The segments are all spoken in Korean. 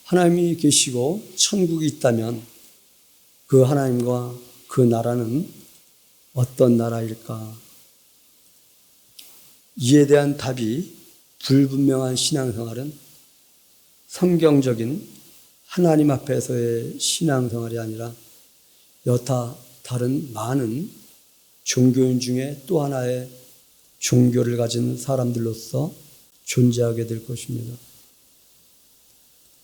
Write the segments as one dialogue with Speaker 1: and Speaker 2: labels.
Speaker 1: 하나님이 계시고 천국이 있다면 그 하나님과 그 나라는 어떤 나라일까? 이에 대한 답이 불분명한 신앙생활은 성경적인 하나님 앞에서의 신앙생활이 아니라 여타 다른 많은 종교인 중에 또 하나의 종교를 가진 사람들로서 존재하게 될 것입니다.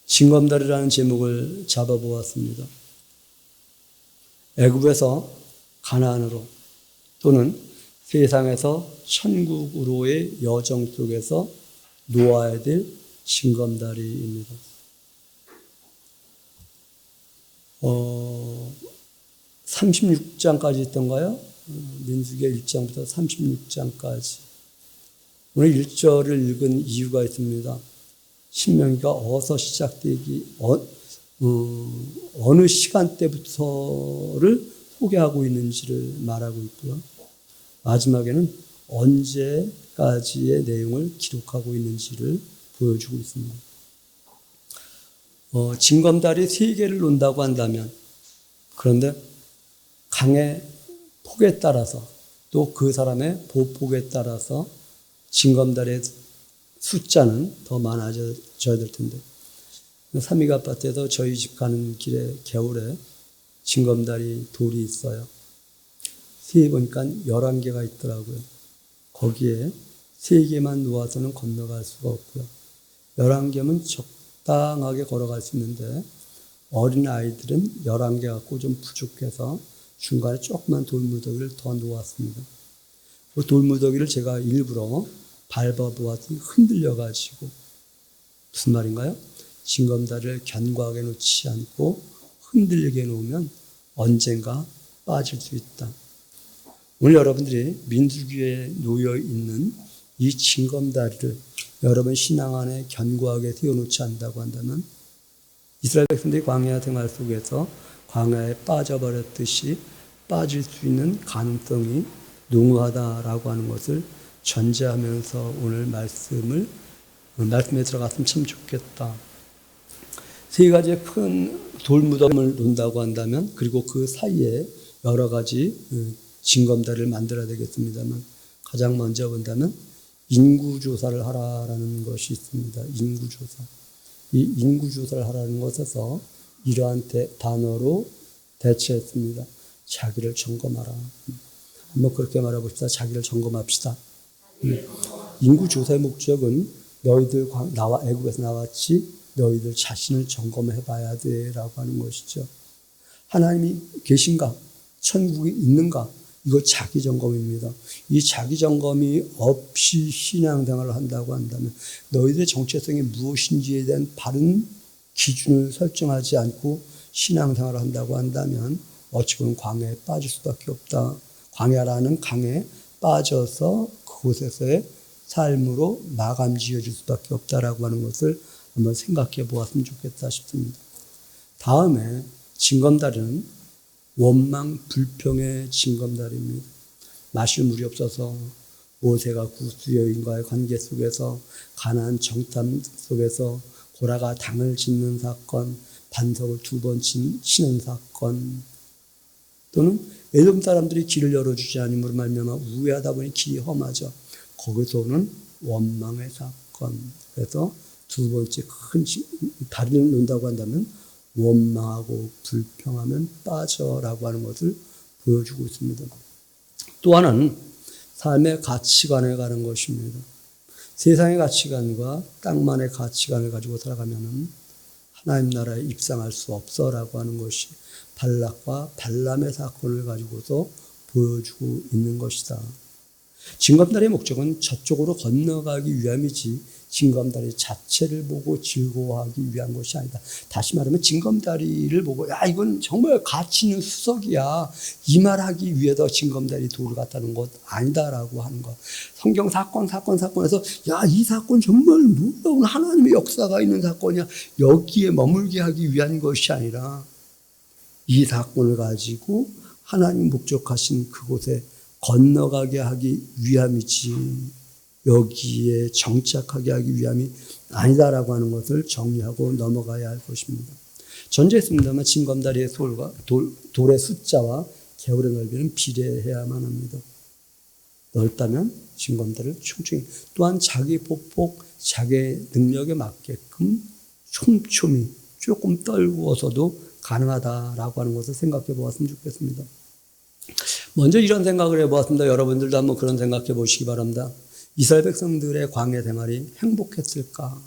Speaker 1: 징검다리라는 제목을 잡아보았습니다. 애굽에서 가나안으로 또는 세상에서 천국으로의 여정 속에서 놓아야 될 징검다리입니다. 36장까지 있던가요? 민수기 1장부터 36장까지. 오늘 1절을 읽은 이유가 있습니다. 신명기가 어디서 시작되기, 어느 시간대부터를 소개하고 있는지를 말하고 있고요. 마지막에는 언제까지의 내용을 기록하고 있는지를 보여주고 있습니다. 징검다리 3개를 논다고 한다면, 그런데 강의 폭에 따라서 또 그 사람의 보폭에 따라서 징검다리의 숫자는 더 많아져야 될 텐데, 삼익 아파트에서 저희 집 가는 길에 겨울에 징검다리 돌이 있어요. 세에 보니까 11개가 있더라고요. 거기에 3개만 놓아서는 건너갈 수가 없고요. 11개면 적당하게 걸어갈 수 있는데 어린 아이들은 11개 갖고 좀 부족해서 중간에 조그만 돌무더기를 더 놓았습니다. 그 돌무더기를 제가 일부러 밟아보았더니 흔들려가지고, 무슨 말인가요? 징검다리를 견고하게 놓지 않고 흔들리게 놓으면 언젠가 빠질 수 있다. 오늘 여러분들이 민수기에 놓여 있는 이 징검다리를 여러분 신앙 안에 견고하게 세워놓지 않는다고 한다면 이스라엘 백성들이 광야 생활 속에서 광야에 빠져버렸듯이 빠질 수 있는 가능성이 농후하다라고 하는 것을 전제하면서 오늘 말씀에 들어갔으면 참 좋겠다. 3가지의 큰 돌무덤을 놓는다고 한다면, 그리고 그 사이에 여러 가지 징검다리를 만들어야 되겠습니다만, 가장 먼저 본다면 인구조사를 하라라는 것이 있습니다. 인구조사. 이 인구조사를 하라는 것에서 이러한 단어로 대체했습니다. 자기를 점검하라. 한번 그렇게 말해봅시다. 자기를 점검합시다. 인구조사의 목적은 너희들 애국에서 나왔지 너희들 자신을 점검해 봐야 돼 라고 하는 것이죠. 하나님이 계신가? 천국이 있는가? 이거 자기 점검입니다. 이 자기 점검이 없이 신앙생활을 한다고 한다면 너희들의 정체성이 무엇인지에 대한 바른 기준을 설정하지 않고 신앙생활을 한다고 한다면 어찌 보면 광야에 빠질 수밖에 없다. 광야라는 강에 빠져서 그곳에서의 삶으로 마감 지어질 수밖에 없다라고 하는 것을 한번 생각해 보았으면 좋겠다 싶습니다. 다음에 징검다리는 원망 불평의 징검다리입니다. 마실 물이 없어서 모세가 구스 여인과의 관계 속에서 가나안 정탐 속에서 고라가 당을 짓는 사건, 반석을 2번 치는 사건, 또는 에돔 사람들이 길을 열어주지 않음으로 말미암아 우회하다 보니 길이 험하죠. 거기서 오는 원망의 사건. 그래서 2번째 큰 다리를 놓는다고 한다면 원망하고 불평하면 빠져라고 하는 것을 보여주고 있습니다. 또 하나는 삶의 가치관에 관한 것입니다. 세상의 가치관과 땅만의 가치관을 가지고 살아가면 하나님 나라에 입상할 수 없어라고 하는 것이 발락과 발람의 사건을 가지고서 보여주고 있는 것이다. 징검다리의 목적은 저쪽으로 건너가기 위함이지 징검다리 자체를 보고 즐거워하기 위한 것이 아니다. 다시 말하면 징검다리를 보고 야 이건 정말 가치 있는 수석이야 이 말하기 위해서 징검다리 돌을 갖다는 것 아니다라고 하는 것. 성경 사건에서 야 이 사건 정말 놀라운 하나님의 역사가 있는 사건이야 여기에 머물게 하기 위한 것이 아니라 이 사건을 가지고 하나님 목적하신 그곳에 건너가게 하기 위함이지 여기에 정착하게 하기 위함이 아니다라고 하는 것을 정리하고 넘어가야 할 것입니다. 전제했습니다만 징검다리의 솔과 돌의 숫자와 개울의 넓이는 비례해야만 합니다. 넓다면 징검다리를 충충히, 또한 자기 보폭, 자기 능력에 맞게끔 촘촘히 조금 떨구어서도 가능하다라고 하는 것을 생각해 보았으면 좋겠습니다. 먼저 이런 생각을 해보았습니다. 여러분들도 한번 그런 생각해 보시기 바랍니다. 이스라엘 백성들의 광야 생활이 행복했을까?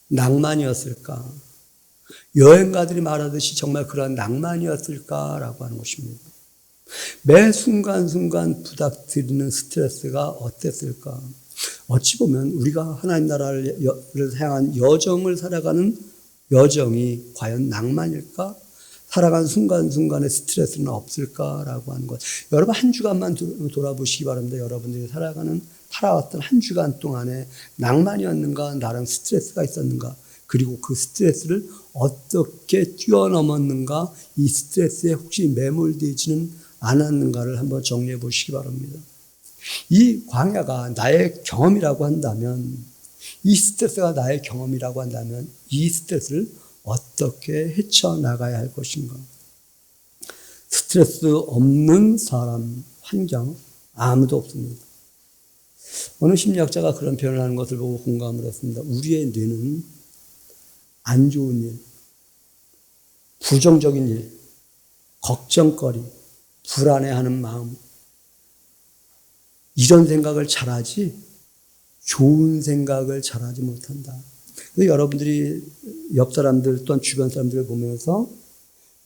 Speaker 1: 낭만이었을까? 여행가들이 말하듯이 정말 그런 낭만이었을까라고 하는 것입니다. 매 순간순간 부닥뜨리는 스트레스가 어땠을까? 어찌 보면 우리가 하나님 나라를 향한 여정을 살아가는 여정이 과연 낭만일까? 살아가는 순간순간의 스트레스는 없을까라고 하는 것. 여러분 한 주간만 돌아보시기 바랍니다. 여러분들이 살아왔던 한 주간 동안에 낭만이었는가, 나름 스트레스가 있었는가, 그리고 그 스트레스를 어떻게 뛰어넘었는가, 이 스트레스에 혹시 매몰되지는 않았는가를 한번 정리해 보시기 바랍니다. 이 광야가 나의 경험이라고 한다면, 이 스트레스가 나의 경험이라고 한다면 이 스트레스를 어떻게 헤쳐나가야 할 것인가. 스트레스 없는 사람, 환경 아무도 없습니다. 어느 심리학자가 그런 표현을 하는 것을 보고 공감을 했습니다. 우리의 뇌는 안 좋은 일, 부정적인 일, 걱정거리, 불안해하는 마음, 이런 생각을 잘하지 좋은 생각을 잘하지 못한다. 그래서 여러분들이 옆 사람들 또한 주변 사람들을 보면서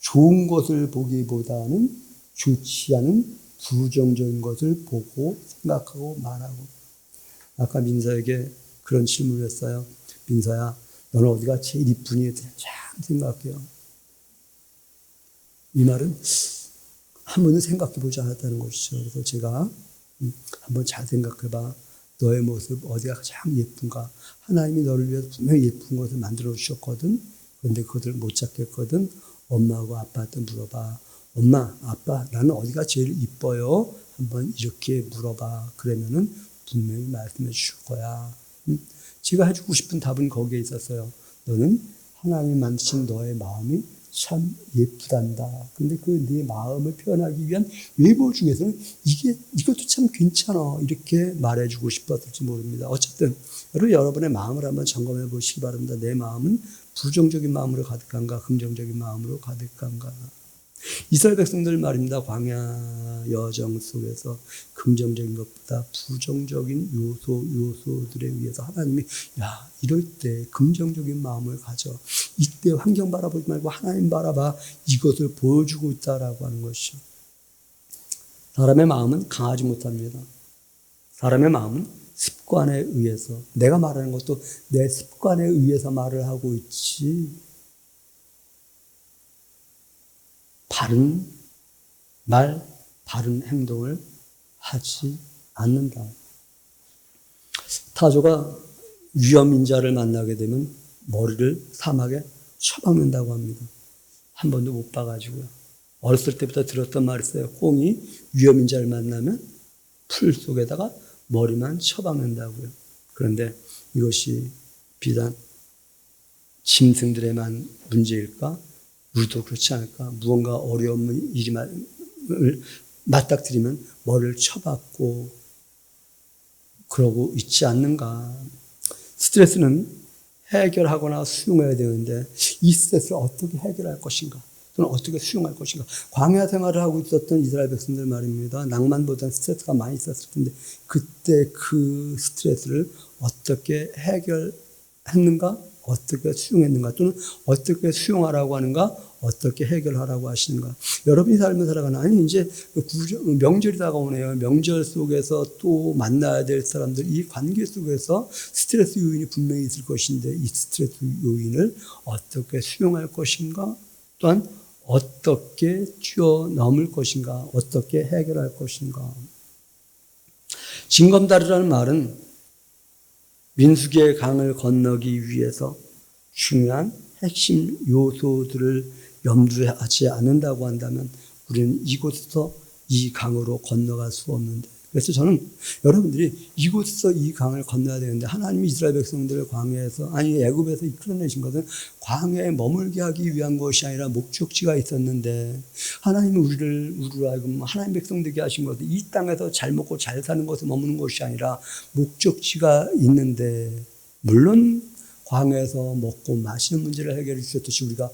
Speaker 1: 좋은 것을 보기보다는 좋지 않은 부정적인 것을 보고 생각하고 말하고. 아까 민서에게 그런 질문을 했어요. 민서야, 너는 어디가 제일 이쁘니? 참 생각해요. 이 말은 한 번도 생각해 보지 않았다는 것이죠. 그래서 제가 한번 잘 생각해봐. 너의 모습 어디가 가장 예쁜가? 하나님이 너를 위해서 분명히 예쁜 것을 만들어 주셨거든. 그런데 그것을 못 찾겠거든. 엄마하고 아빠한테 물어봐. 엄마, 아빠, 나는 어디가 제일 이뻐요? 한번 이렇게 물어봐. 그러면은 분명히 말씀해 주실 거야. 제가 해주고 싶은 답은 거기에 있었어요. 너는 하나님이 만드신 너의 마음이 참 예쁘단다. 근데 그 네 마음을 표현하기 위한 외모 중에서는 이것도 참 괜찮아. 이렇게 말해주고 싶었을지 모릅니다. 어쨌든 여러분의 마음을 한번 점검해 보시기 바랍니다. 내 마음은 부정적인 마음으로 가득한가, 긍정적인 마음으로 가득한가. 이스라엘 백성들 말입니다. 광야 여정 속에서 긍정적인 것보다 부정적인 요소들에 의해서 하나님이 이럴 때 긍정적인 마음을 가져. 이때 환경 바라보지 말고 하나님 바라봐. 이것을 보여주고 있다라고 하는 것이죠. 사람의 마음은 강하지 못합니다. 사람의 마음은 습관에 의해서, 내가 말하는 것도 내 습관에 의해서 말을 하고 있지, 바른 말, 바른 행동을 하지 않는다. 타조가 위험인자를 만나게 되면 머리를 사막에 쳐박는다고 합니다. 한 번도 못 봐가지고요. 어렸을 때부터 들었던 말이 있어요. 꽁이 위험인자를 만나면 풀 속에다가 머리만 쳐박는다고요. 그런데 이것이 비단 짐승들에만 문제일까? 우리도 그렇지 않을까? 무언가 어려운 일을 맞닥뜨리면 머리를 쳐박고 그러고 있지 않는가? 스트레스는 해결하거나 수용해야 되는데 이 스트레스를 어떻게 해결할 것인가? 또는 어떻게 수용할 것인가? 광야 생활을 하고 있었던 이스라엘 백성들 말입니다. 낭만보다는 스트레스가 많이 있었을 텐데 그때 그 스트레스를 어떻게 해결했는가? 어떻게 수용했는가? 또는 어떻게 수용하라고 하는가? 어떻게 해결하라고 하시는가? 여러분이 삶을 살아가는, 아니 이제 명절이 다가오네요. 명절 속에서 또 만나야 될 사람들, 이 관계 속에서 스트레스 요인이 분명히 있을 것인데 이 스트레스 요인을 어떻게 수용할 것인가? 또한 어떻게 뛰어넘을 것인가? 어떻게 해결할 것인가? 징검다리라는 말은 민수기의 강을 건너기 위해서 중요한 핵심 요소들을 염두에 하지 않는다고 한다면 우리는 이곳에서 이 강으로 건너갈 수 없는데, 그래서 저는 여러분들이 이곳에서 이 강을 건너야 되는데 하나님이 이스라엘 백성들을 광야에서 아니 애굽에서 이끌어내신 것은 광야에 머물게 하기 위한 것이 아니라 목적지가 있었는데 하나님은 우리로 하여금 하나님 백성 되게 하신 것은 이 땅에서 잘 먹고 잘 사는 것에 머무는 것이 아니라 목적지가 있는데 물론 광야에서 먹고 마시는 문제를 해결해 주셨듯이 우리가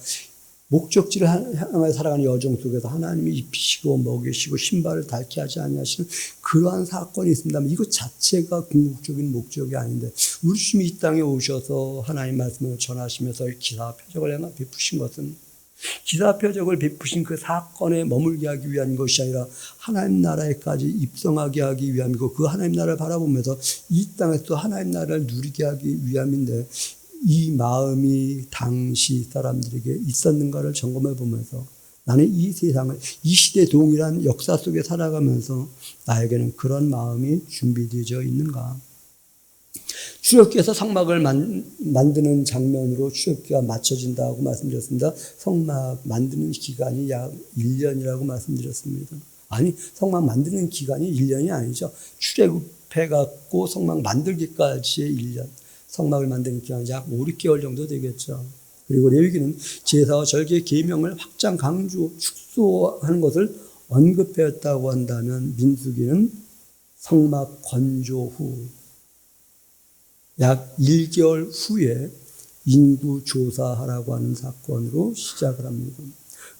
Speaker 1: 목적지를 향해 살아가는 여정 속에서 하나님이 입히시고 먹이시고 신발을 닳게 하지 아니하시는 그러한 사건이 있습니다만 이것 자체가 궁극적인 목적이 아닌데 우리 주님이 이 땅에 오셔서 하나님 말씀을 전하시면서 기사 표적을 베푸신 것은 기사 표적을 베푸신 그 사건에 머물게 하기 위한 것이 아니라 하나님 나라에까지 입성하게 하기 위함이고 그 하나님 나라를 바라보면서 이 땅에서 또 하나님 나라를 누리게 하기 위함인데 이 마음이 당시 사람들에게 있었는가를 점검해 보면서 나는 이 세상을 이 시대 동일한 역사 속에 살아가면서 나에게는 그런 마음이 준비되어 있는가. 출애굽기에서 성막을 만드는 장면으로 출애굽기가 맞춰진다고 말씀드렸습니다. 성막 만드는 기간이 약 1년이라고 말씀드렸습니다. 아니 성막 만드는 기간이 1년이 아니죠. 출애굽해갖고 성막 만들기까지의 1년. 성막을 만드는 기간이 약 5, 6개월 정도 되겠죠. 그리고 레위기는 제사와 절개 계명을 확장, 강조, 축소하는 것을 언급하였다고 한다면 민수기는 성막 건조 후 약 1개월 후에 인구 조사하라고 하는 사건으로 시작을 합니다.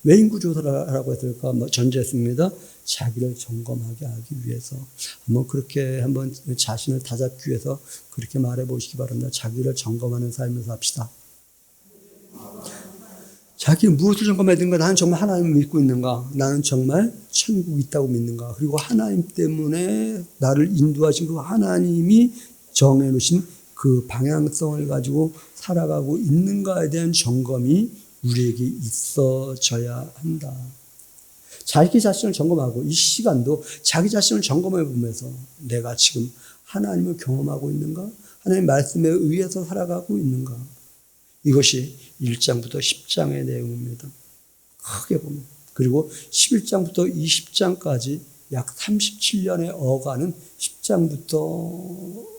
Speaker 1: 왜 인구 조사를 하라고 했을까? 전제했습니다. 자기를 점검하게 하기 위해서. 한번 자신을 다잡기 위해서 그렇게 말해 보시기 바랍니다. 자기를 점검하는 삶을 삽시다. 자기는 무엇을 점검해야 되는가? 나는 정말 하나님을 믿고 있는가? 나는 정말 천국이 있다고 믿는가? 그리고 하나님 때문에 나를 인도하신 그 하나님이 정해놓으신 그 방향성을 가지고 살아가고 있는가에 대한 점검이 우리에게 있어져야 한다. 자기 자신을 점검하고 이 시간도 자기 자신을 점검해 보면서 내가 지금 하나님을 경험하고 있는가? 하나님의 말씀에 의해서 살아가고 있는가? 이것이 1장부터 10장의 내용입니다. 크게 보면. 그리고 11장부터 20장까지 약 37년의 어간은 11장부터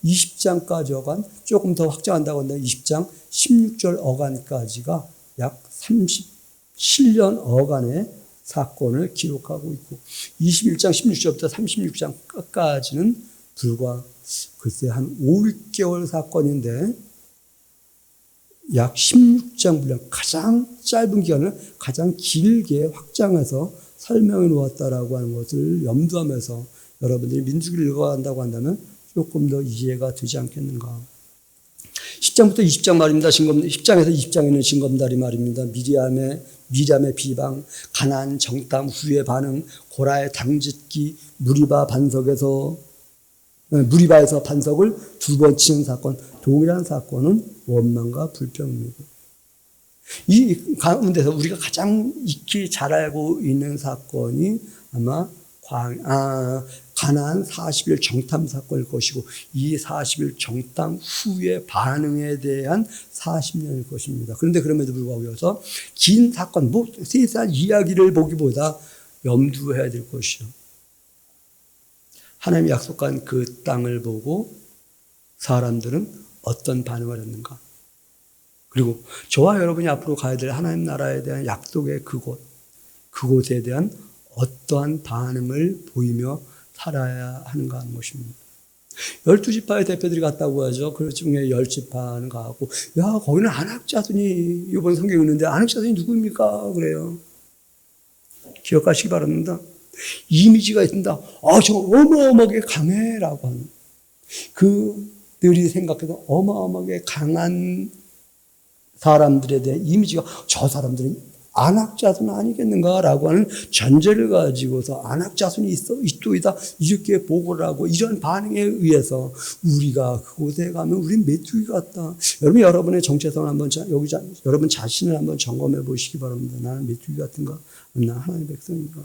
Speaker 1: 20장까지 어간, 조금 더 확장한다고 한다면 20장 16절 어간까지가 약 37년 어간의 사건을 기록하고 있고 21장 16절부터 36장까지는 불과 글쎄 한 5, 6개월 사건인데 약 16장 분량 가장 짧은 기간을 가장 길게 확장해서 설명해 놓았다라고 하는 것을 염두하면서 여러분들이 민수기를 읽어간다고 한다면 조금 더 이해가 되지 않겠는가. 10장부터 20장 말입니다. 10장에서 20장에는 징검다리 말입니다. 미리암의 비방, 가나안 정탐 후의 반응, 고라의 당짓기, 무리바에서 반석을 2번 치는 사건, 동일한 사건은 원망과 불평입니다. 이 가운데서 우리가 가장 익히 잘 알고 있는 사건이 아마 가나안 40일 정탐 사건일 것이고 이 40일 정탐 후의 반응에 대한 40년일 것입니다. 그런데 그럼에도 불구하고 여기서 긴 사건, 세세한 이야기를 보기보다 염두해야 될 것이요. 하나님이 약속한 그 땅을 보고 사람들은 어떤 반응을 했는가. 그리고 저와 여러분이 앞으로 가야 될 하나님 나라에 대한 약속의 그곳에 대한 어떠한 반응을 보이며 살아야 하는가 하는 것입니다. 12지파의 대표들이 갔다고 하죠. 그 중에 10지파는 가고, 야, 거기는 안악자손이, 이번 성경에 있는데 안악자손이 누구입니까? 그래요. 기억하시기 바랍니다. 이미지가 있습니다. 저 어마어마하게 강해라고 하는. 그들이 생각해서 어마어마하게 강한 사람들에 대한 이미지가 저 사람들은 안악자손 아니겠는가라고 하는 전제를 가지고서 안악자손이 있도이다 이렇게 보고를 하고 이런 반응에 의해서 우리가 그곳에 가면 우린 메뚜기 같다. 여러분의 정체성을 한번 여러분 자신을 한번 점검해 보시기 바랍니다. 나는 메뚜기 같은가? 나는 하나님의 백성인가?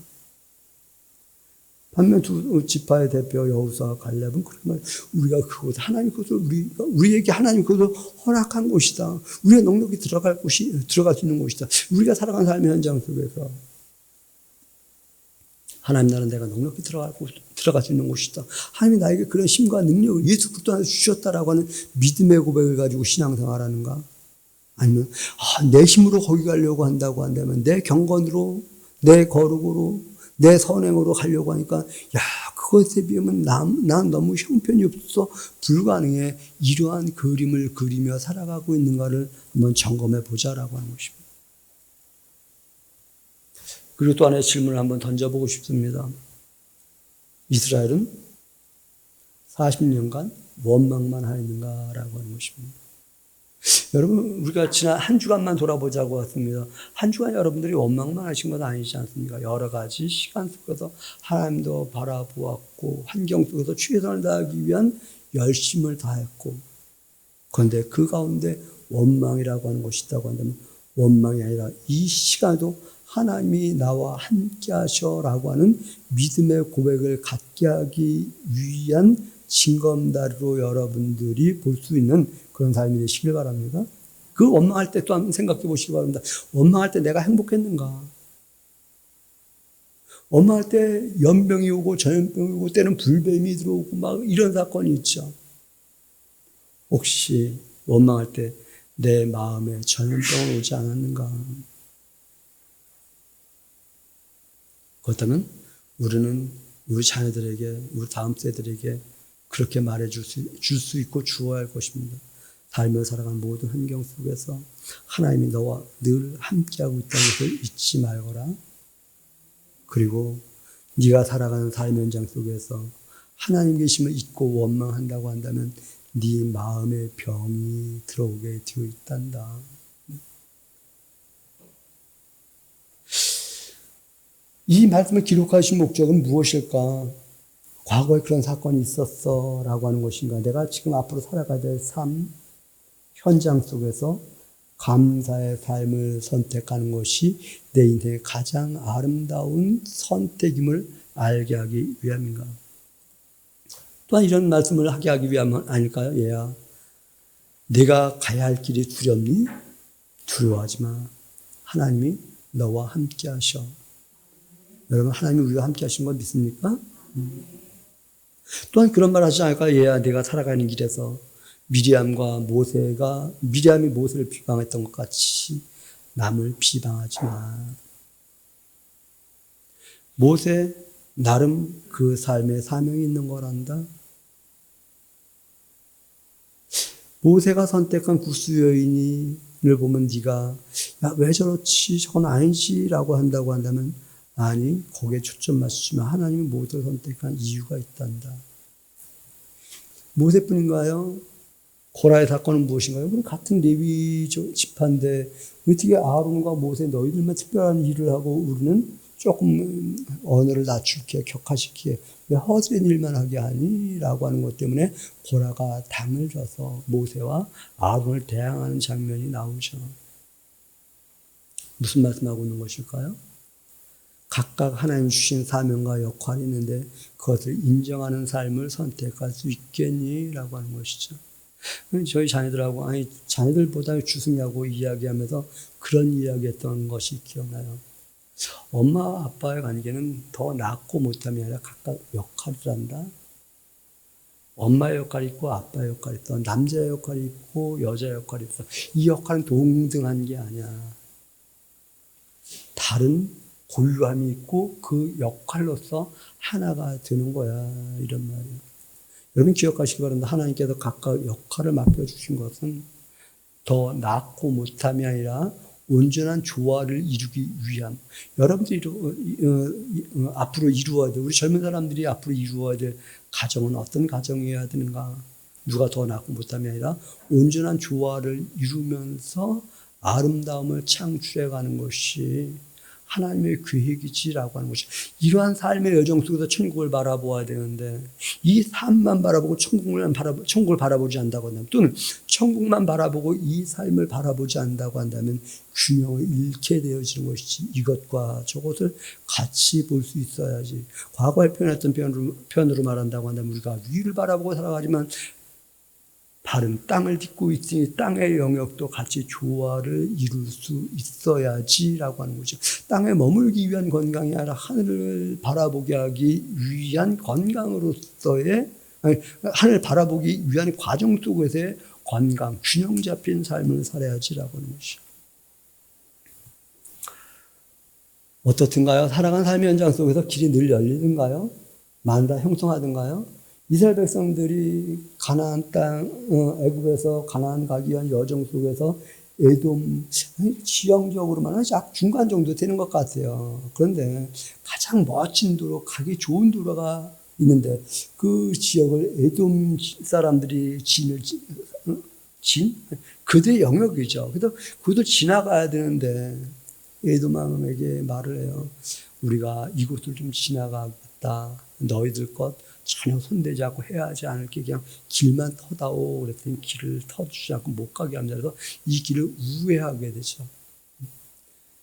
Speaker 1: 반면 두 지파의 대표 여호수아와 갈렙은 그렇게 말해요. 우리가 그곳 하나님 그것을 우리에게 하나님 그것을 허락한 곳이다. 우리의 능력이 들어갈 수 있는 곳이다. 우리가 살아가는 삶의 현장 속에서 하나님 나라는 내가 넉넉히 들어갈 수 있는 곳이다. 하나님이 나에게 그런 힘과 능력을 예수 그리스도 안에서 주셨다라고 하는 믿음의 고백을 가지고 신앙생활하는가? 아니면 내 힘으로 거기 가려고 한다고 한다면 내 경건으로, 내 거룩으로, 내 선행으로 가려고 하니까 그것에 비하면 난 너무 형편이 없어서 불가능해. 이러한 그림을 그리며 살아가고 있는가를 한번 점검해 보자라고 하는 것입니다. 그리고 또 하나의 질문을 한번 던져보고 싶습니다. 이스라엘은 40년간 원망만 하였는가라고 하는 것입니다. 여러분, 우리가 지난 한 주간만 돌아보자고 했습니다. 한 주간 여러분들이 원망만 하신 건 아니지 않습니까? 여러 가지 시간 속에서 하나님도 바라보았고 환경 속에서 최선을 다하기 위한 열심을 다했고, 그런데 그 가운데 원망이라고 하는 것이 있다고 한다면 원망이 아니라 이 시간에도 하나님이 나와 함께 하셔라고 하는 믿음의 고백을 갖게 하기 위한 징검다리로 여러분들이 볼 수 있는 그런 삶이 되시길 바랍니다. 그 원망할 때 또 한번 생각해 보시기 바랍니다. 원망할 때 내가 행복했는가? 원망할 때 연병이 오고 전염병이 오고 때는 불뱀이 들어오고 막 이런 사건이 있죠. 혹시 원망할 때 내 마음에 전염병이 오지 않았는가? 그렇다면 우리는 우리 자녀들에게, 우리 다음 세대들에게 그렇게 말해줄 수 있고 주어야 할 것입니다. 살며 살아가는 모든 환경 속에서 하나님이 너와 늘 함께하고 있다는 것을 잊지 말거라. 그리고 네가 살아가는 삶의 현장 속에서 하나님 계심을 잊고 원망한다고 한다면 네 마음에 병이 들어오게 되어 있단다. 이 말씀을 기록하신 목적은 무엇일까? 과거에 그런 사건이 있었어 라고 하는 것인가? 내가 지금 앞으로 살아가야 될 삶, 현장 속에서 감사의 삶을 선택하는 것이 내 인생의 가장 아름다운 선택임을 알게 하기 위함인가? 또한 이런 말씀을 하게 하기 위함 아닐까요? 얘야, 내가 가야 할 길이 두렵니? 두려워하지 마. 하나님이 너와 함께 하셔. 여러분, 하나님이 우리와 함께 하신 거 믿습니까? 또한 그런 말 하지 않을까요? 얘야, 내가 살아가는 길에서 미리암이 모세를 비방했던 것 같이 남을 비방하지 마. 모세, 나름 그 삶에 사명이 있는 거란다. 모세가 선택한 구스 여인을 보면 네가 왜 저렇지? 저건 아니지? 라고 한다고 한다면 아니, 거기에 초점 맞추지만 하나님이 모세를 선택한 이유가 있단다. 모세뿐인가요? 고라의 사건은 무엇인가요? 그럼 같은 레위 지파인데 어떻게 아론과 모세 너희들만 특별한 일을 하고 우리는 조금 언어를 낮출게 격화시키게 왜 허술한 일만 하게 하니? 라고 하는 것 때문에 고라가 당을 져서 모세와 아론을 대항하는 장면이 나오죠. 무슨 말씀하고 있는 것일까요? 각각 하나님 주신 사명과 역할이 있는데 그것을 인정하는 삶을 선택할 수 있겠니? 라고 하는 것이죠. 저희 자녀들하고 자녀들보다 주승이하고 이야기하면서 그런 이야기했던 것이 기억나요. 엄마 아빠의 관계는 더 낫고 못함이 아니라 각각 역할을 한다. 엄마의 역할이 있고 아빠의 역할이 있어. 남자의 역할이 있고 여자의 역할이 있어. 이 역할은 동등한 게 아니야. 다른 고유함이 있고 그 역할로서 하나가 되는 거야. 이런 말이에요. 여러분 기억하시기 바랍니다. 하나님께서 각각 역할을 맡겨주신 것은 더 낫고 못함이 아니라 온전한 조화를 이루기 위함. 여러분들이 앞으로 이루어야 돼. 우리 젊은 사람들이 앞으로 이루어야 될 가정은 어떤 가정이어야 되는가? 누가 더 낫고 못함이 아니라 온전한 조화를 이루면서 아름다움을 창출해가는 것이 하나님의 계획이지라고 하는 것이 이러한 삶의 여정 속에서 천국을 바라보아야 되는데 이 삶만 바라보고 천국을 바라보지 않는다고 한다면 또는 천국만 바라보고 이 삶을 바라보지 않는다고 한다면 균형을 잃게 되어지는 것이지 이것과 저것을 같이 볼 수 있어야지. 과거에 표현했던 표현으로 말한다고 한다면 우리가 위를 바라보고 살아가지만 바른 땅을 딛고 있으니 땅의 영역도 같이 조화를 이룰 수 있어야지라고 하는 거죠. 땅에 머물기 위한 건강이 아니라 하늘을 바라보게 하기 위한 건강으로서의, 하늘을 바라보기 위한 과정 속에서의 건강, 균형 잡힌 삶을 살아야지라고 하는 것이죠. 어떻든가요? 살아간 삶의 현장 속에서 길이 늘 열리든가요? 만다 형성하든가요? 이스라엘 백성들이 가나안 땅, 애굽에서 가나안 가기 위한 여정 속에서 에돔, 지형적으로만 약 중간 정도 되는 것 같아요. 그런데 가장 멋진 도로, 가기 좋은 도로가 있는데 그 지역을 에돔 사람들이 그들의 영역이죠. 그래서 그들 지나가야 되는데 에돔왕에게 말을 해요. 우리가 이곳을 좀 지나가겠다. 너희들 것 전혀 손대지 않고 해야 하지 않을게 그냥 길만 터다오. 그랬더니 길을 터주지 않고 못 가게 합니다. 그래서 이 길을 우회하게 되죠.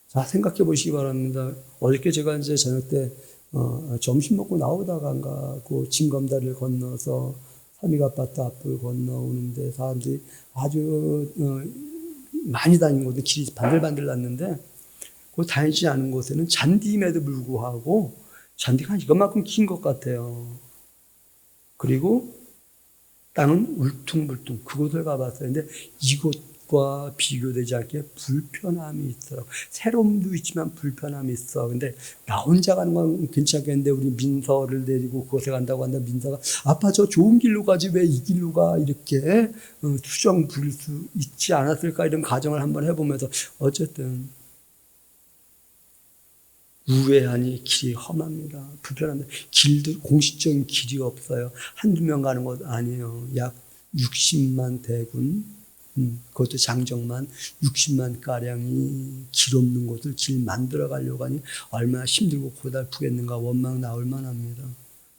Speaker 1: 자, 생각해 보시기 바랍니다. 어저께 제가 이제 저녁 때 점심 먹고 나오다가 그 진검다리를 건너서 삼익아파트 앞을 건너오는데 사람들이 아주 많이 다니는 곳에 길이 반들반들 났는데 그 다니지 않은 곳에는 잔디임에도 불구하고 잔디가 이것만큼 긴 것 같아요. 그리고 땅은 울퉁불퉁. 그곳을 가봤어요. 근데 이곳과 비교되지 않게 불편함이 있어요. 새로움도 있지만 불편함이 있어. 근데 나 혼자 가는 건 괜찮겠는데 우리 민서를 데리고 그곳에 간다고 한다. 민서가 아빠 저 좋은 길로 가지 왜 이 길로 가? 이렇게 투정 부릴 수 있지 않았을까? 이런 가정을 한번 해보면서 어쨌든 우회하니 길이 험합니다. 불편합니다. 길도 공식적인 길이 없어요. 한두 명 가는 것 아니에요. 약 60만 대군, 그것도 장정만 60만 가량이 길 없는 곳을 길 만들어 가려고 하니 얼마나 힘들고 고달프겠는가. 원망 나올 만합니다.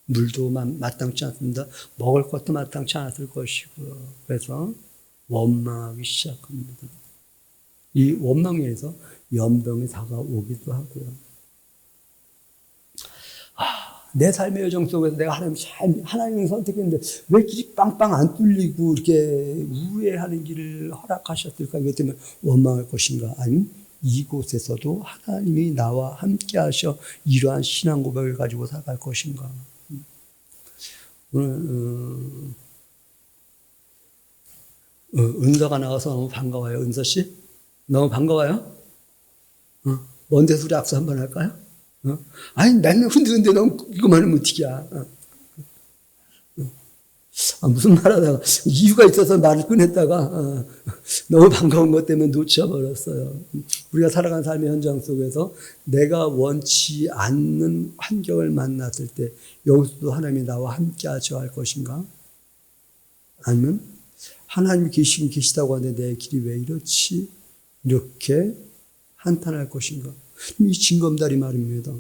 Speaker 1: 물도 마땅치 않습니다. 먹을 것도 마땅치 않았을 것이고요. 그래서 원망하기 시작합니다. 이 원망에서 연병이 다가오기도 하고요. 내 삶의 여정 속에서 내가 하나님을 선택했는데 왜 길이 빵빵 안 뚫리고 이렇게 우회하는 길을 허락하셨을까? 이것 때문에 원망할 것인가? 아니면 이곳에서도 하나님이 나와 함께 하셔 이러한 신앙 고백을 가지고 살아갈 것인가? 오늘 은서가 나와서 너무 반가워요. 은서 씨? 너무 반가워요? 먼 데서 우리 악수 한번 할까요? 아니, 나는 흔드는데 넌 이거만 하면 어떡이야. 무슨 말 하다가, 이유가 있어서 말을 꺼냈다가, 너무 반가운 것 때문에 놓쳐버렸어요. 우리가 살아간 삶의 현장 속에서 내가 원치 않는 환경을 만났을 때, 여기서도 하나님이 나와 함께 하셔 할 것인가? 아니면, 하나님이 계시긴 계시다고 하는데 내 길이 왜 이렇지? 이렇게 한탄할 것인가? 이 징검다리 말입니다.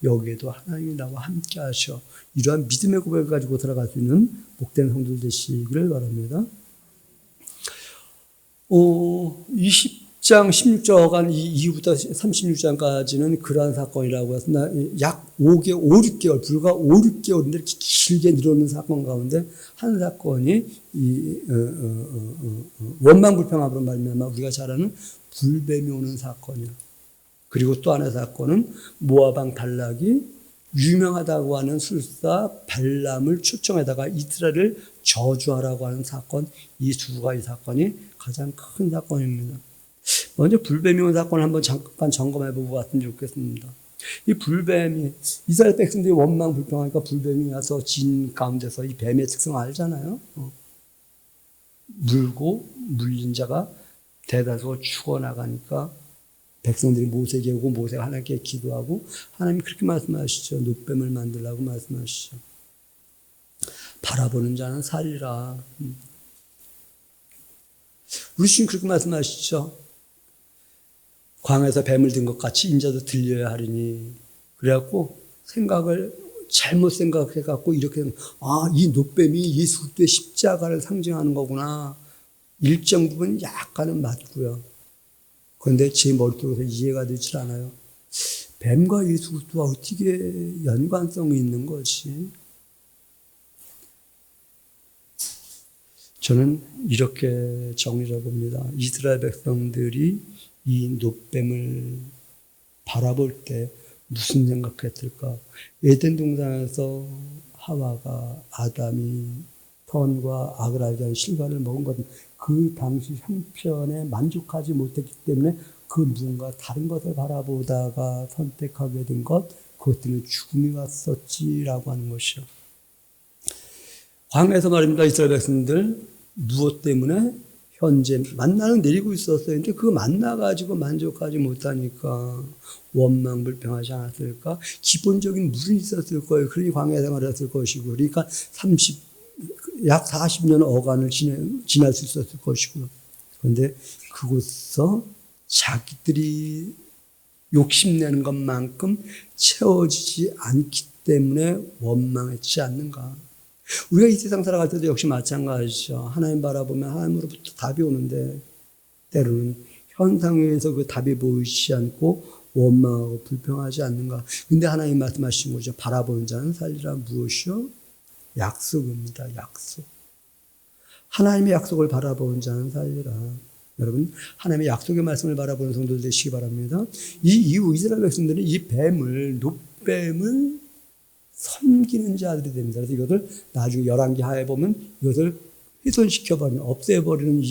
Speaker 1: 여기에도 하나님이 나와 함께 하셔. 이러한 믿음의 고백을 가지고 들어갈 수 있는 복된 성도들 되시기를 바랍니다. 20장, 16장 이후부터 36장까지는 그러한 사건이라고 해서 약 6개월, 불과 5, 6개월인데 이렇게 길게 늘어오는 사건 가운데 한 사건이 원망불평함으로 말미암아 우리가 잘 아는 불뱀이 오는 사건이야. 그리고 또 하나의 사건은 모아방 발락이 유명하다고 하는 술사 발람을 초청해다가 이스라엘을 저주하라고 하는 사건, 이 두 가지 사건이 가장 큰 사건입니다. 먼저 불뱀이 온 사건을 한번 잠깐 점검해보고 갔으면 좋겠습니다. 이 불뱀이 이스라엘 백성들이 원망 불평하니까 불뱀이 와서 진 가운데서 이 뱀의 특성 알잖아요. 물고 물린 자가 대다수 죽어나가니까 백성들이 모세에게 오고 모세가 하나님께 기도하고 하나님이 그렇게 말씀하시죠. 놋뱀을 만들라고 말씀하시죠. 바라보는 자는 살리라. 우리 주님 그렇게 말씀하시죠. 광야에서 뱀을 든 것 같이 인자도 들려야 하리니. 그래갖고 생각을 잘못 생각해갖고 이렇게 이 놋뱀이 예수 그리스도의 십자가를 상징하는 거구나. 일정 부분 약간은 맞고요. 그런데 제 머릿속에서 이해가 되질 않아요. 뱀과 예수 그리스도가 어떻게 연관성이 있는 것이? 저는 이렇게 정리해 봅니다. 이스라엘 백성들이 이 놋뱀을 바라볼 때 무슨 생각했을까? 에덴 동산에서 하와가 아담이 선과 악을 알게 하는 실과를 먹은 것은 그 당시 형편에 만족하지 못했기 때문에 그 무언가 다른 것을 바라보다가 선택하게 된 것, 그것 때문에 죽음이 왔었지라고 하는 것이요. 광야에서 말입니다. 이스라엘 백성들 무엇 때문에 현재 만나는 내리고 있었어요. 근데 그 만나 가지고 만족하지 못하니까 원망 불평하지 않았을까? 기본적인 물은 있었을 거예요. 그러니 광야 생활을 했을 것이고, 그러니까 약 40년 어간을 지날 수 있었을 것이고요. 그런데 그곳서 자기들이 욕심내는 것만큼 채워지지 않기 때문에 원망했지 않는가. 우리가 이 세상 살아갈 때도 역시 마찬가지죠. 하나님 바라보면 하나님으로부터 답이 오는데 때로는 현상에 의해서 그 답이 보이지 않고 원망하고 불평하지 않는가. 근데 하나님 말씀하신 거죠. 바라보는 자는 살리라. 무엇이요? 약속입니다. 약속. 하나님의 약속을 바라보는 자는 살리라. 여러분, 하나님의 약속의 말씀을 바라보는 성도들 되시기 바랍니다. 이 이후 이스라엘 백성들은 이 뱀을, 놋뱀을 섬기는 자들이 됩니다. 그래서 이것을 나중에 열왕기 하에 보면 이것을 훼손시켜버리는, 없애버리는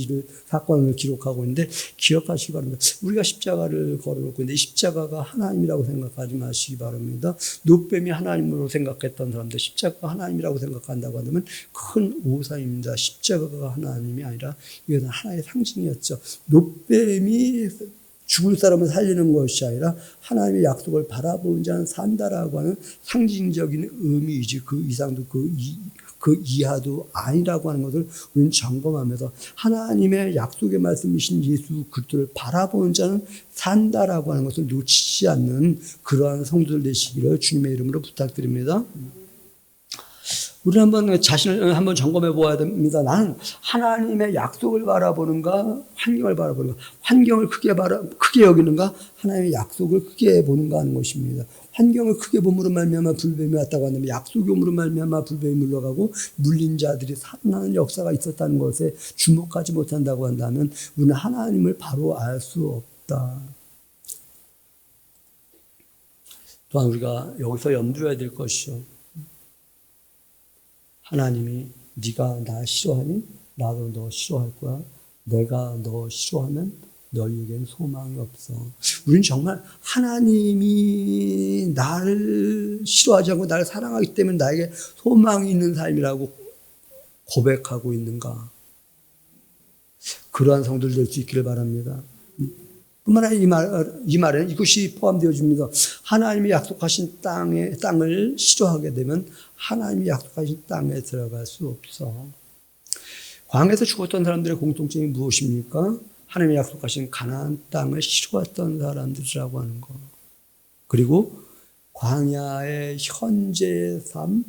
Speaker 1: 사건을 기록하고 있는데 기억하시기 바랍니다. 우리가 십자가를 걸어놓고 있는데 이 십자가가 하나님이라고 생각하지 마시기 바랍니다. 놋뱀이 하나님으로 생각했던 사람들, 십자가가 하나님이라고 생각한다고 하면 큰 오산입니다. 십자가가 하나님이 아니라 이것은 하나의 상징이었죠. 놋뱀이 죽을 사람을 살리는 것이 아니라 하나님의 약속을 바라보는 자는 산다라고 하는 상징적인 의미이지 그 이상도 그 이하도 아니라고 하는 것을 우리는 점검하면서 하나님의 약속의 말씀이신 예수 그리스도를 바라보는 자는 산다라고 하는 것을 놓치지 않는 그러한 성도들 되시기를 주님의 이름으로 부탁드립니다. 우리는 한번 자신을 한번 점검해 보아야 됩니다. 나는 하나님의 약속을 바라보는가, 환경을 바라보는가, 환경을 크게 여기는가, 하나님의 약속을 크게 보는가 하는 것입니다. 환경을 크게 봄으로 말미암아 불뱀이 왔다고 한다면 약속이 옴으로 말미암아 불뱀이 물러가고 물린 자들이 살아나는 역사가 있었다는 것에 주목하지 못한다고 한다면 우리는 하나님을 바로 알 수 없다. 또한 우리가 여기서 염두해야 될 것이요. 하나님이 네가 나 싫어하니 나도 너 싫어할 거야. 내가 너 싫어하면 너희에겐 소망이 없어. 우리는 정말 하나님이 나를 싫어하지 않고 나를 사랑하기 때문에 나에게 소망이 있는 삶이라고 고백하고 있는가. 그러한 성도들 될 수 있기를 바랍니다. 뿐만 아니라 이 말에는 이것이 포함되어집니다. 하나님이 약속하신 땅을 싫어하게 되면 하나님이 약속하신 땅에 들어갈 수 없어. 광야에서 죽었던 사람들의 공통점이 무엇입니까? 하나님이 약속하신 가나안 땅을 싫어했던 사람들이라고 하는 거. 그리고 광야의 현재의 삶,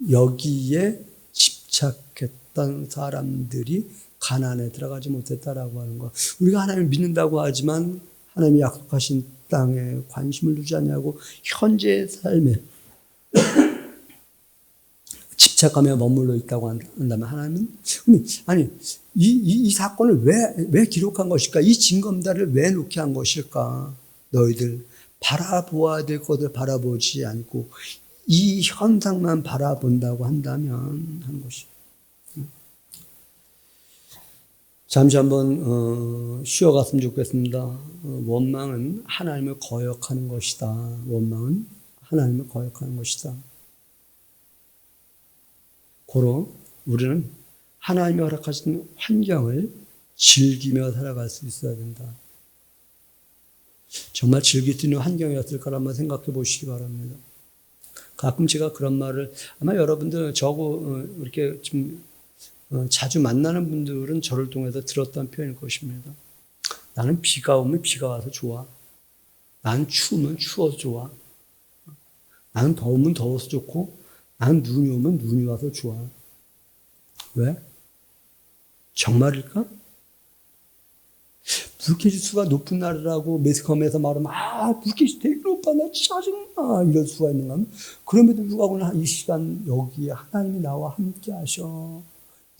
Speaker 1: 여기에 집착했던 사람들이 가나안에 들어가지 못했다라고 하는 거. 우리가 하나님을 믿는다고 하지만 하나님이 약속하신 땅에 관심을 두지 않냐고 현재의 삶에 집착하며 머물러 있다고 한다면 하나님은 아니 이 사건을 왜 기록한 것일까? 이 징검다리를 왜 놓게 한 것일까? 너희들 바라보아야 될 것을 바라보지 않고 이 현상만 바라본다고 한다면 하는 것이. 잠시 한번 쉬어갔으면 좋겠습니다. 원망은 하나님을 거역하는 것이다. 원망은 하나님을 거역하는 것이다. 고로 우리는 하나님이 허락하신 환경을 즐기며 살아갈 수 있어야 된다. 정말 즐길 수 있는 환경이었을까 한번 생각해 보시기 바랍니다. 가끔 제가 그런 말을 아마 여러분들 저하고 이렇게 좀 자주 만나는 분들은 저를 통해서 들었던 표현일 것입니다. 나는 비가 오면 비가 와서 좋아. 나는 추우면 추워서 좋아. 나는 더우면 더워서 좋고 나는 눈이 오면 눈이 와서 좋아. 왜? 정말일까? 불쾌지수가 높은 날이라고 매스컴에서 말하면 불쾌지수 되게 높아. 나 짜증나. 이럴 수가 있는가 하면 그럼에도 불구하고 이 시간 여기에 하나님이 나와 함께 하셔.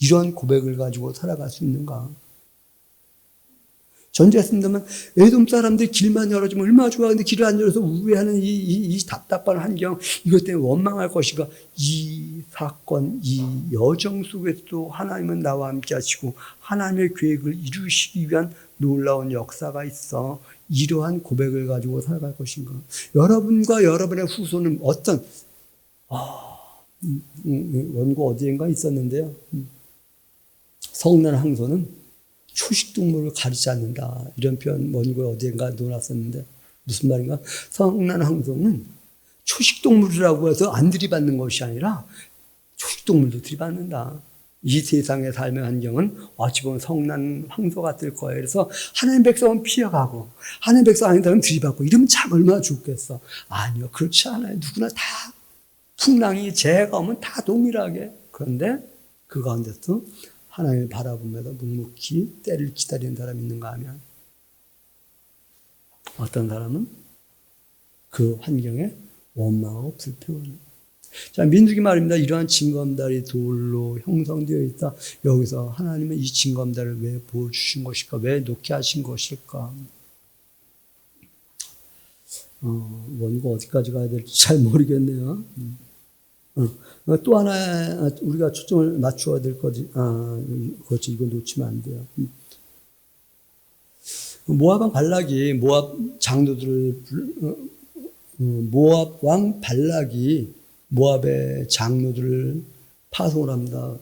Speaker 1: 이런 고백을 가지고 살아갈 수 있는가? 전제했습니다만 에돔 사람들이 길만 열어주면 얼마나 좋아. 근데 길을 안 열어서 우회하는 이 답답한 환경, 이것 때문에 원망할 것인가? 이 사건, 이 여정 속에서도 하나님은 나와 함께 하시고 하나님의 계획을 이루시기 위한 놀라운 역사가 있어. 이러한 고백을 가지고 살아갈 것인가? 여러분과 여러분의 후손은 어떤 원고 어디엔가 있었는데요. 성난 항소는 초식동물을 가리지 않는다. 이런 표현 원고에 어디엔가 놓았었는데 무슨 말인가? 성난 항소는 초식동물이라고 해서 안 들이받는 것이 아니라 초식동물도 들이받는다. 이 세상의 삶의 환경은 어찌 보면 성난 황소 같을 거예요. 그래서 하나님 백성은 피해가고 하나님 백성 아닌 사람은 들이받고 이러면 참 얼마나 좋겠어. 아니요. 그렇지 않아요. 누구나 다 풍랑이 재해가 오면 다 동일하게. 그런데 그 가운데서 하나님을 바라보면서 묵묵히 때를 기다리는 사람이 있는가 하면 어떤 사람은 그 환경에 원망하고 불평하는. 자, 민수기 말입니다. 이러한 징검다리 돌로 형성되어 있다. 여기서 하나님은 이 징검다리를 왜 보여주신 것일까? 왜 놓게 하신 것일까? 원고 어디까지 가야 될지 잘 모르겠네요. 또 하나 우리가 초점을 맞춰야 될 거지. 그렇지. 이거 놓치면 안 돼요. 모압 왕 발락이 모압 장로들을 모압 왕 발락이 모압의 장로들을 파송을 합니다.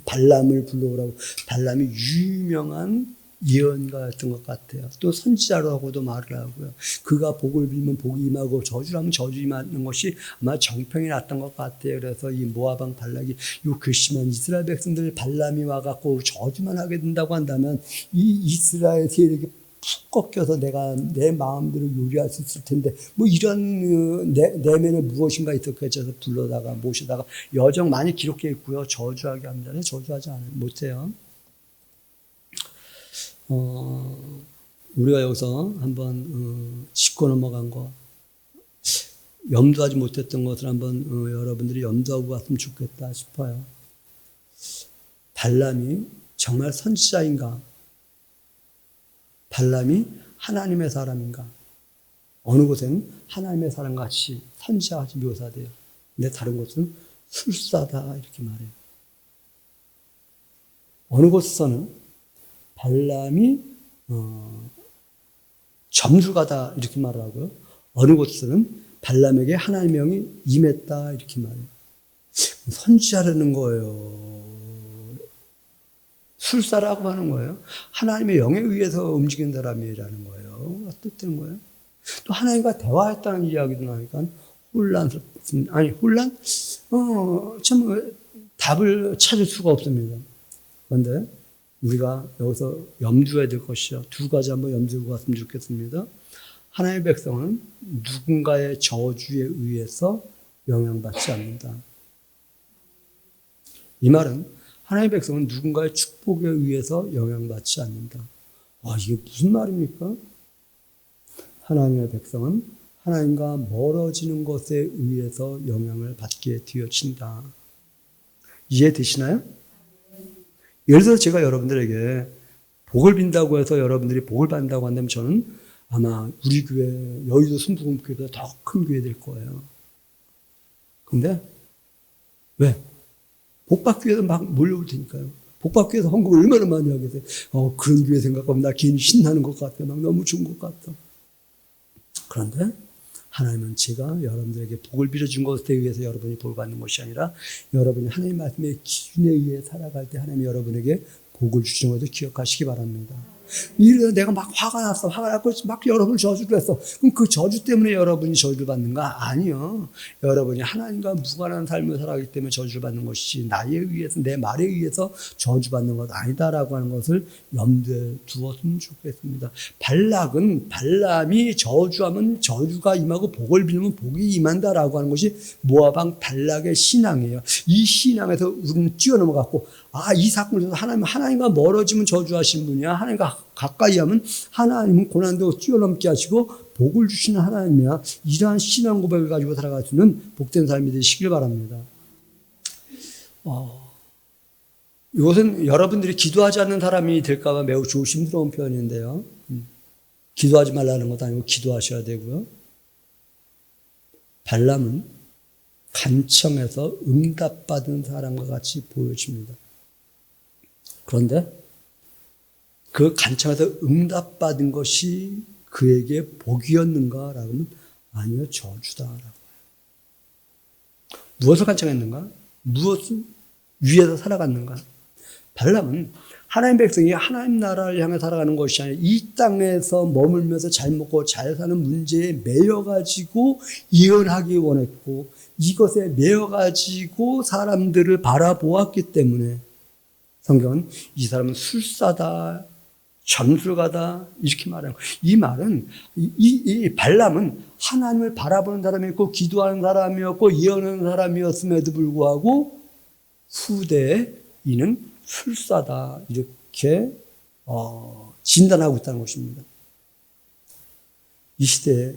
Speaker 1: 발람을 불러오라고. 발람이 유명한 예언가였던 것 같아요. 또 선지자라고도 말을 하고요. 그가 복을 빌면 복이 임하고 저주를 하면 저주 임하는 것이 아마 정평이 났던 것 같아요. 그래서 이 모압 왕 발락이 요 괘씸한 이스라엘 백성들 발람이 와갖고 저주만 하게 된다고 한다면 이 이스라엘 세력이 푹 꺾여서 내가 내 마음대로 요리할 수 있을 텐데 뭐 이런 내면에 무엇인가 있었겠죠. 그래서 불러다가 모시다가 여정 많이 기록해 있고요. 저주하게 합니다. 저주하지 못해요. 우리가 여기서 한번 짚고 넘어간 거, 염두하지 못했던 것을 한번 여러분들이 염두하고 갔으면 좋겠다 싶어요. 발람이 정말 선지자인가? 발람이 하나님의 사람인가? 어느 곳에는 하나님의 사람같이 선지자같이 묘사돼요. 근데 다른 곳은 술사다 이렇게 말해요. 어느 곳에서는 발람이 점술가다 이렇게 말을 하고요. 어느 곳에서는 발람에게 하나님의 영이 임했다 이렇게 말해요. 선지자라는 거예요. 술사라고 하는 거예요. 하나님의 영에 의해서 움직인 사람이라는 거예요. 어떻다는 거예요? 또 하나님과 대화했다는 이야기도 나니까 혼란스럽습니다. 아니 혼란? 참 답을 찾을 수가 없습니다. 그런데 우리가 여기서 염두해야 될 것이요. 두 가지 한번 염두하고 갔으면 좋겠습니다. 하나님의 백성은 누군가의 저주에 의해서 영향받지 않는다. 이 말은 하나님의 백성은 누군가의 축복에 의해서 영향받지 않는다. 이게 무슨 말입니까? 하나님의 백성은 하나님과 멀어지는 것에 의해서 영향을 받게 되어진다. 이해되시나요? 예를 들어 제가 여러분들에게 복을 빈다고 해서 여러분들이 복을 받는다고 한다면 저는 아마 우리 교회 여의도 순복음교회보다 더 큰 교회 될 거예요. 근데 왜? 복받기 위해서 막 몰려올 테니까요. 복받기 위해서 헌금을 얼마나 많이 하겠어요. 그런 교회 생각하면 나 괜히 신나는 것 같아. 막 너무 좋은 것 같아. 그런데 하나님은 제가 여러분들에게 복을 빌어준 것에 의해서 여러분이 복을 받는 것이 아니라 여러분이 하나님 말씀의 기준에 의해 살아갈 때 하나님이 여러분에게 복을 주시는 것을 기억하시기 바랍니다. 이래서 내가 막 화가 났고 막 여러분을 저주를 했어. 그럼 그 저주 때문에 여러분이 저주를 받는가? 아니요. 여러분이 하나님과 무관한 삶을 살아가기 때문에 저주를 받는 것이지 나에 의해서 내 말에 의해서 저주받는 것 아니다라고 하는 것을 염두에 두었으면 좋겠습니다. 발람이 저주하면 저주가 임하고 복을 빌면 복이 임한다라고 하는 것이 모압 왕 발락의 신앙이에요. 이 신앙에서 우리는 뛰어넘어갔고 이 사건에서 하나님과 멀어지면 저주하신 분이야. 하나님과 가까이 하면 하나님은 고난도 뛰어넘게 하시고 복을 주시는 하나님이야. 이러한 신앙 고백을 가지고 살아갈 수 있는 복된 삶이 되시길 바랍니다. 이것은 여러분들이 기도하지 않는 사람이 될까봐 매우 조심스러운 표현인데요. 기도하지 말라는 것도 아니고 기도하셔야 되고요. 발람은 간청해서 응답받은 사람과 같이 보여집니다. 그런데 그 간청해서 응답받은 것이 그에게 복이었는가라고 하면 아니요, 저주다라고. 무엇을 간청했는가? 무엇을 위해서 살아갔는가? 발람은 하나님 백성이 하나님 나라를 향해 살아가는 것이 아니라 이 땅에서 머물면서 잘 먹고 잘 사는 문제에 매여가지고 예언하기 원했고 이것에 매여가지고 사람들을 바라보았기 때문에 성경은 이 사람은 술사다, 점술가다 이렇게 말해요. 이 말은 이 발람은 하나님을 바라보는 사람이었고 기도하는 사람이었고 예언하는 사람이었음에도 불구하고 후대에 이는 술사다 이렇게 진단하고 있다는 것입니다. 이 시대에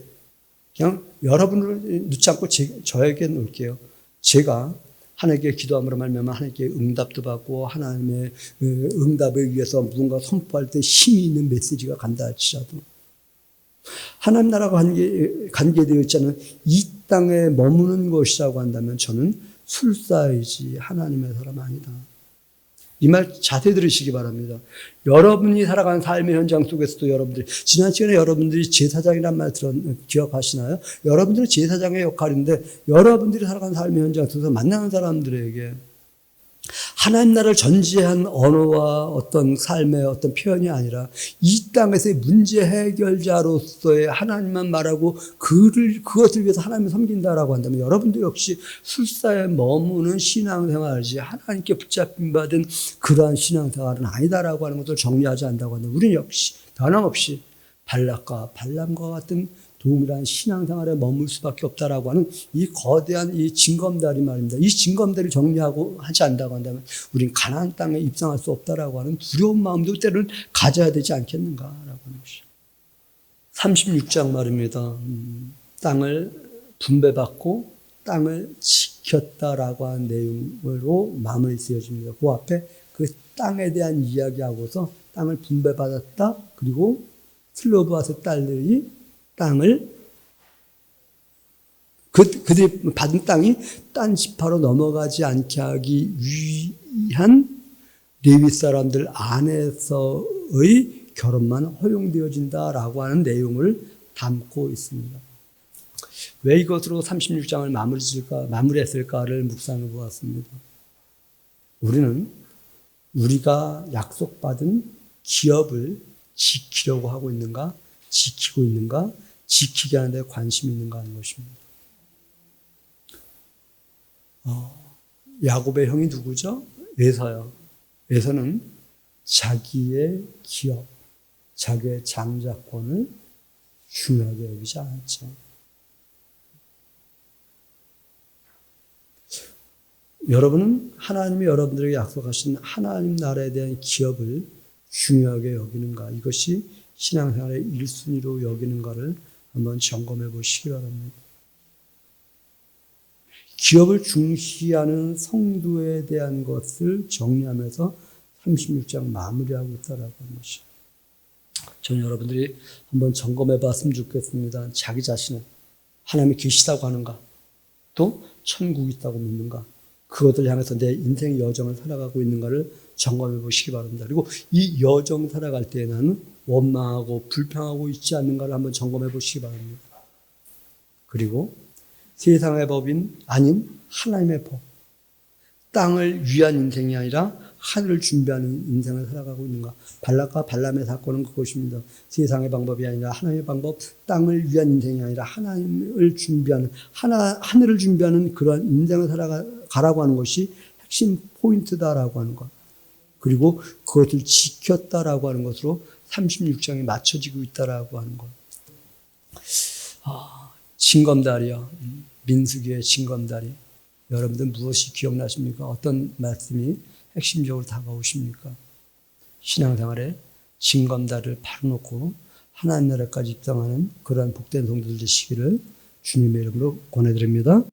Speaker 1: 그냥 여러분을 놓지 않고 저에게 놓을게요. 제가 하나님께 기도함으로 말미암아 하나님께 응답도 받고 하나님의 응답을 위해서 무언가 선포할 때 힘이 있는 메시지가 간다 할지라도 하나님 나라가 관계되어 있잖아요. 이 땅에 머무는 것이라고 한다면 저는 술사이지 하나님의 사람 아니다. 이 말 자세히 들으시기 바랍니다. 여러분이 살아가는 삶의 현장 속에서도 여러분들이 지난 시간에 여러분들이 제사장이란 말 기억하시나요? 여러분들은 제사장의 역할인데 여러분들이 살아가는 삶의 현장 속에서 만나는 사람들에게 하나님 나라를 전제한 언어와 어떤 삶의 어떤 표현이 아니라 이 땅에서의 문제 해결자로서의 하나님만 말하고 그것을 위해서 하나님을 섬긴다라고 한다면 여러분들 역시 술사에 머무는 신앙생활이지 하나님께 붙잡힌 받은 그러한 신앙생활은 아니다라고 하는 것을 정리하지 않는다고 한다면 우리는 역시 변함없이 발락과 발람과 같은 동일한 신앙생활에 머물 수밖에 없다라고 하는 이 거대한 이 징검다리 말입니다. 이 징검다리를 정리하고 하지 않는다고 한다면 우린 가나안 땅에 입성할 수 없다라고 하는 두려운 마음도 때로는 가져야 되지 않겠는가라고 하는 것이죠. 36장 말입니다. 땅을 분배받고 땅을 지켰다라고 하는 내용으로 마무리 지어집니다. 그 앞에 그 땅에 대한 이야기하고서 땅을 분배받았다. 그리고 슬로브아스 딸들이 땅을 그들이 받은 땅이 딴 지파로 넘어가지 않게 하기 위한 레위 사람들 안에서의 결혼만 허용되어진다라고 하는 내용을 담고 있습니다. 왜 이것으로 36장을 마무리했을까를 묵상해 보았습니다. 우리는 우리가 약속받은 기업을 지키려고 하고 있는가? 지키고 있는가? 지키게 하는 데 관심이 있는가 하는 것입니다. 야곱의 형이 누구죠? 에서요. 에서는 자기의 기업, 자기의 장자권을 중요하게 여기지 않았죠. 여러분은 하나님이 여러분들에게 약속하신 하나님 나라에 대한 기업을 중요하게 여기는가? 이것이 신앙생활의 1순위로 여기는가를 한번 점검해 보시기 바랍니다. 기업을 중시하는 성도에 대한 것을 정리하면서 36장 마무리하고 있다라고 하는 것이죠. 저는 여러분들이 한번 점검해 봤으면 좋겠습니다. 자기 자신은 하나님이 계시다고 하는가? 또 천국이 있다고 믿는가? 그것을 향해서 내 인생의 여정을 살아가고 있는가를 점검해 보시기 바랍니다. 그리고 이 여정 살아갈 때 나는 원망하고 불평하고 있지 않는가를 한번 점검해 보시기 바랍니다. 그리고 세상의 법인 아닌 하나님의 법, 땅을 위한 인생이 아니라 하늘을 준비하는 인생을 살아가고 있는가. 발락과 발람의 사건은 그것입니다. 세상의 방법이 아니라 하나님의 방법, 땅을 위한 인생이 아니라 하나님을 준비하는 하늘을 준비하는 그러한 인생을 살아가라고 하는 것이 핵심 포인트다라고 하는 것. 그리고 그것을 지켰다라고 하는 것으로 36장이 맞춰지고 있다라고 하는 것. 징검다리요. 민수기의 징검다리. 여러분들 무엇이 기억나십니까? 어떤 말씀이 핵심적으로 다가오십니까? 신앙생활에 징검다리를 바로 놓고 하나님 나라까지 입성하는 그러한 복된 성도들 되시기를 주님의 이름으로 권해드립니다.